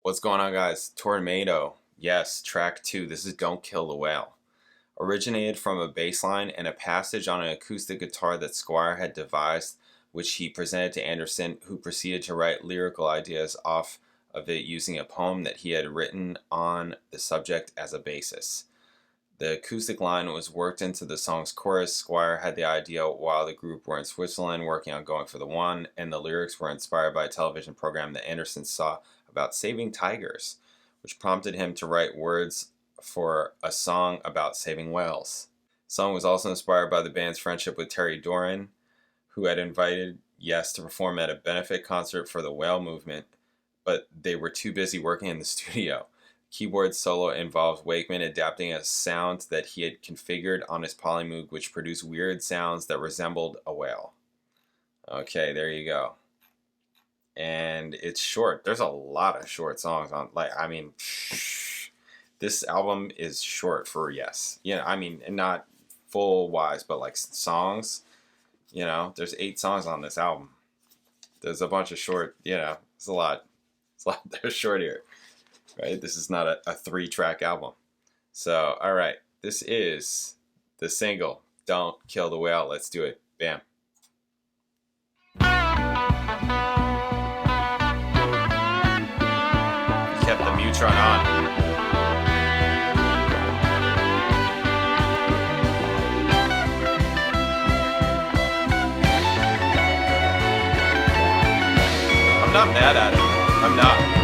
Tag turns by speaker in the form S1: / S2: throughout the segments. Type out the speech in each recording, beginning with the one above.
S1: What's going on, guys? TORMATO. Yes, track 2. This is Don't Kill the Whale. Originated from a bass line and a passage on an acoustic guitar that Squire had devised, which he presented to Anderson, who proceeded to write lyrical ideas off of it using a poem that he had written on the subject as a basis. The acoustic line was worked into the song's chorus. Squire had the idea while the group were in Switzerland working on Going for the One, and the lyrics were inspired by a television program that Anderson saw about saving tigers, which prompted him to write words for a song about saving whales. The song was also inspired by the band's friendship with Terry Doran, who had invited Yes to perform at a benefit concert for the whale movement, but they were too busy working in the studio. Keyboard solo involved Wakeman adapting a sound that he had configured on his Polymoog, which produced weird sounds that resembled a whale. Okay, there you go. And it's short. There's a lot of short songs on, this album is short for Yes. And not full-wise, but like songs, there's 8 songs on this album. There's a bunch of short, it's a lot. They're short here. Right? This is not a 3-track album. So, all right. This is the single, Don't Kill the Whale. Let's do it. Bam. Kept the Mutron on. I'm not mad at it. I'm not.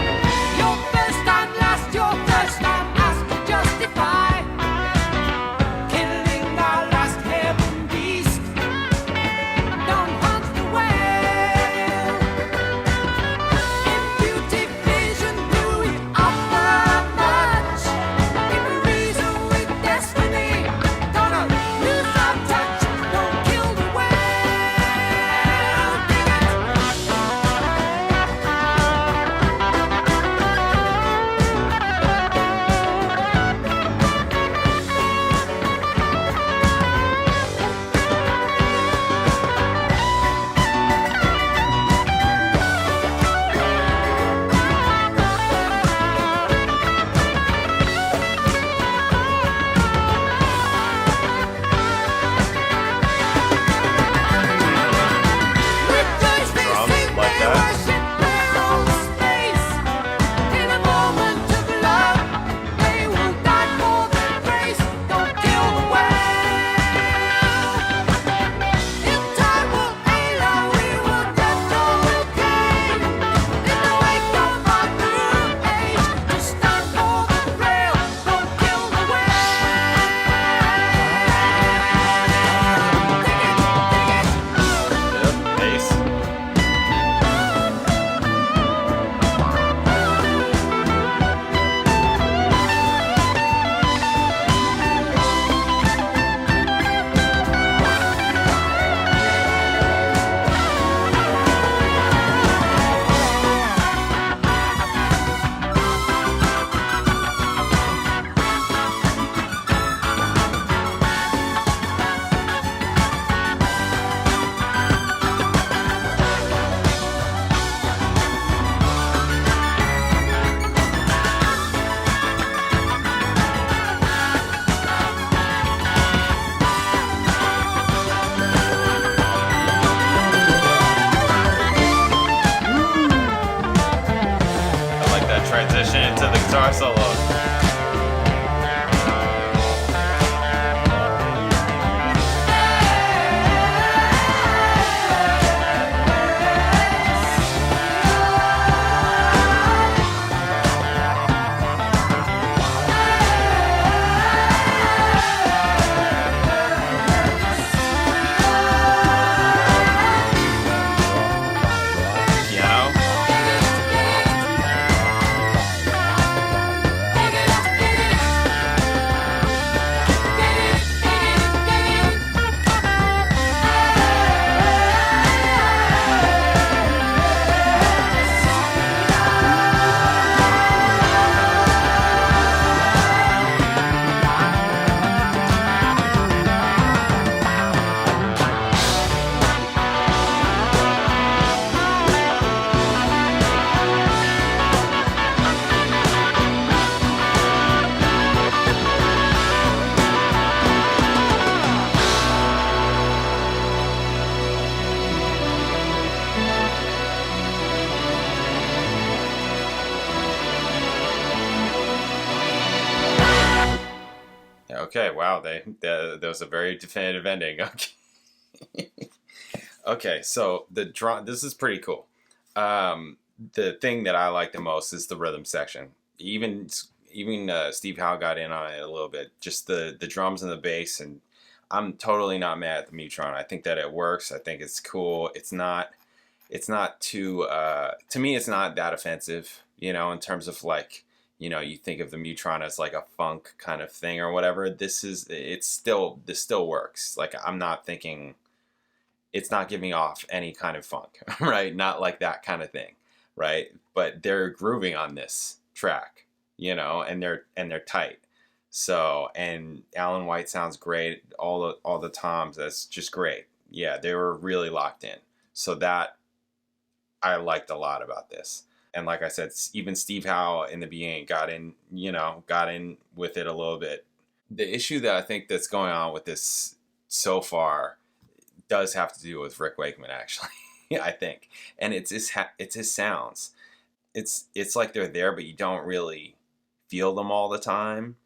S1: Transition into the guitar solo.
S2: Piano.
S1: Okay, wow, that was a very definitive ending. Okay. Okay, so the drum, this is pretty cool. The thing that I like the most is the rhythm section. Even Steve Howe got in on it a little bit. Just the drums and the bass, and I'm totally not mad at the Mutron. I think that it works. I think it's cool. It's not too to me it's not that offensive, in terms of like, you think of the Mutron as like a funk kind of thing or whatever. This still works. Like, I'm not thinking it's not giving off any kind of funk, right? Not like that kind of thing, right? But they're grooving on this track, and they're tight. So, and Alan White sounds great. All the toms, that's just great. Yeah, they were really locked in. So that I liked a lot about this. And like I said, even Steve Howe in the beginning got in with it a little bit. The issue that I think that's going on with this so far does have to do with Rick Wakeman, actually. I think, and it's his sounds. It's like they're there, but you don't really feel them all the time.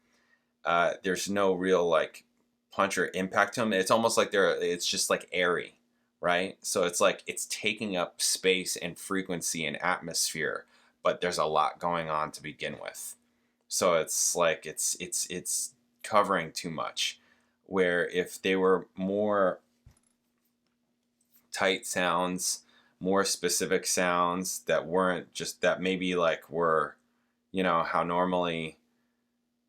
S1: There's no real like punch or impact to them. It's almost like it's just like airy, right? So it's like it's taking up space and frequency and atmosphere, but there's a lot going on to begin with. So it's like it's covering too much. Where if they were more tight sounds, more specific sounds that weren't just that maybe like were, how normally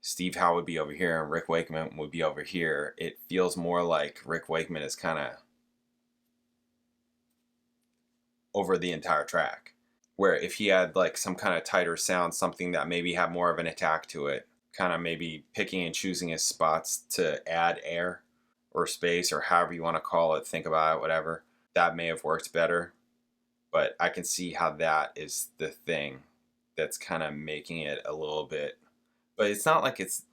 S1: Steve Howe would be over here and Rick Wakeman would be over here. It feels more like Rick Wakeman is kind of over the entire track. Where if he had like some kind of tighter sound, something that maybe had more of an attack to it, kind of maybe picking and choosing his spots to add air or space or however you want to call it, think about it, whatever, that may have worked better. But I can see how that is the thing that's kind of making it a little bit. But it's not like it's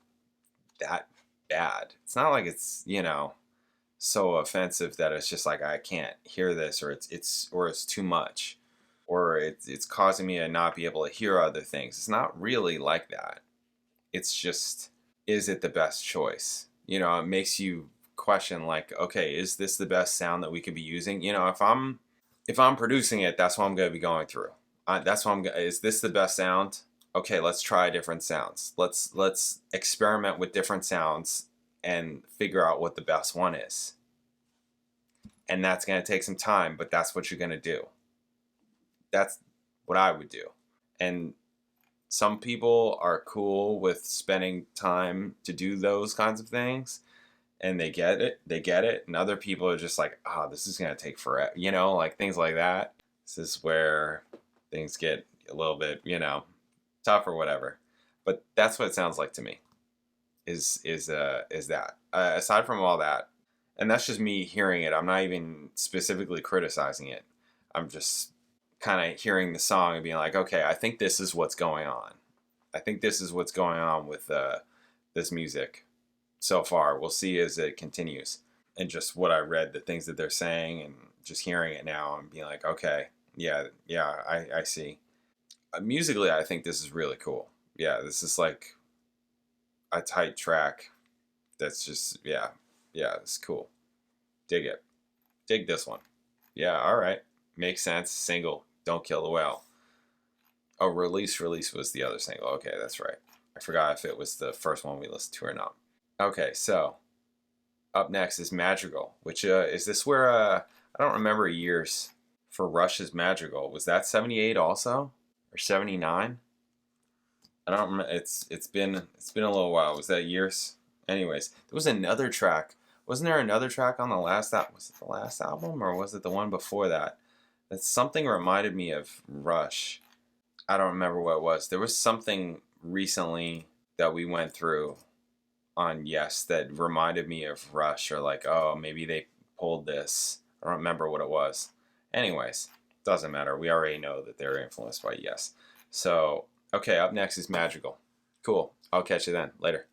S1: that bad. It's not like it's, so offensive that it's just like I can't hear this, or it's too much, or it's causing me to not be able to hear other things. It's not really like that. It's just, is it the best choice? It makes you question like, okay, is this the best sound that we could be using? If I'm producing it, that's what I'm going to be going through. That's what is this the best sound? Okay, let's try different sounds. Let's experiment with different sounds and figure out what the best one is. And that's going to take some time, but that's what you're going to do. That's what I would do. And some people are cool with spending time to do those kinds of things, and they get it. And other people are just like, this is going to take forever, like things like that. This is where things get a little bit, tough or whatever. But that's what it sounds like to me, is that. Aside from all that, and that's just me hearing it. I'm not even specifically criticizing it. I'm just kind of hearing the song and being like, okay, I think this is what's going on. I think this is what's going on with this music so far. We'll see as it continues. And just what I read, the things that they're saying, and just hearing it now and being like, okay, yeah, I see. Musically, I think this is really cool. Yeah, this is like a tight track that's just, yeah, it's cool. Dig it. Dig this one. Yeah, all right. Makes sense. Single, Don't Kill the Whale. Oh, Release was the other single. Okay, that's right. I forgot if it was the first one we listened to or not. Okay, so up next is Madrigal, which is this where I don't remember years for Rush's Madrigal. Was that 78 also? Or 79? I don't remember. It's been a little while. Was that years? Anyways, there was another track. Wasn't there another track on the last album? Was it the last album or was it the one before that? That something reminded me of Rush. I don't remember what it was. There was something recently that we went through on Yes that reminded me of Rush, or like, oh, maybe they pulled this. I don't remember what it was. Anyways, doesn't matter. We already know that they're influenced by Yes. So, okay, up next is Madrigal. Cool. I'll catch you then. Later.